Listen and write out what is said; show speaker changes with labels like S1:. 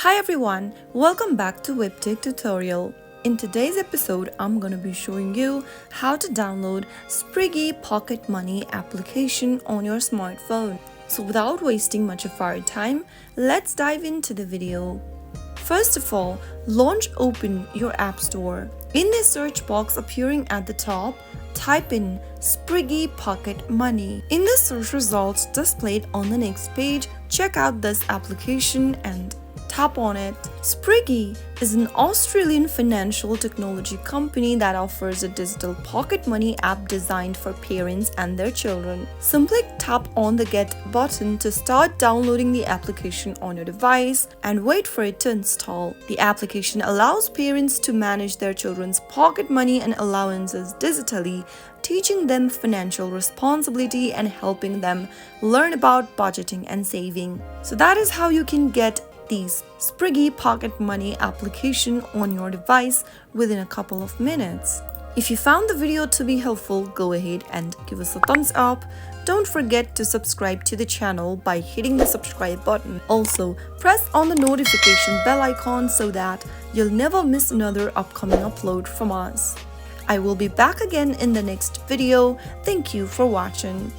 S1: Hi everyone, welcome back to Webtech Tutorial. In today's episode, I'm going to be showing you how to download Spriggy Pocket Money application on your smartphone. So without wasting much of our time, let's dive into the video. First of all, open your App Store. In the search box appearing at the top, type in Spriggy Pocket Money. In the search results displayed on the next page, check out this application and tap on it. Spriggy is an Australian financial technology company that offers a digital pocket money app designed for parents and their children. Simply tap on the Get button to start downloading the application on your device and wait for it to install. The application allows parents to manage their children's pocket money and allowances digitally, teaching them financial responsibility and helping them learn about budgeting and saving. So that is how you can get these Spriggy Pocket Money application on your device within a couple of minutes. If you found the video to be helpful, go ahead and give us a thumbs up. Don't forget to subscribe to the channel by hitting the subscribe button. Also, press on the notification bell icon so that you'll never miss another upcoming upload from us. I will be back again in the next video. Thank you for watching.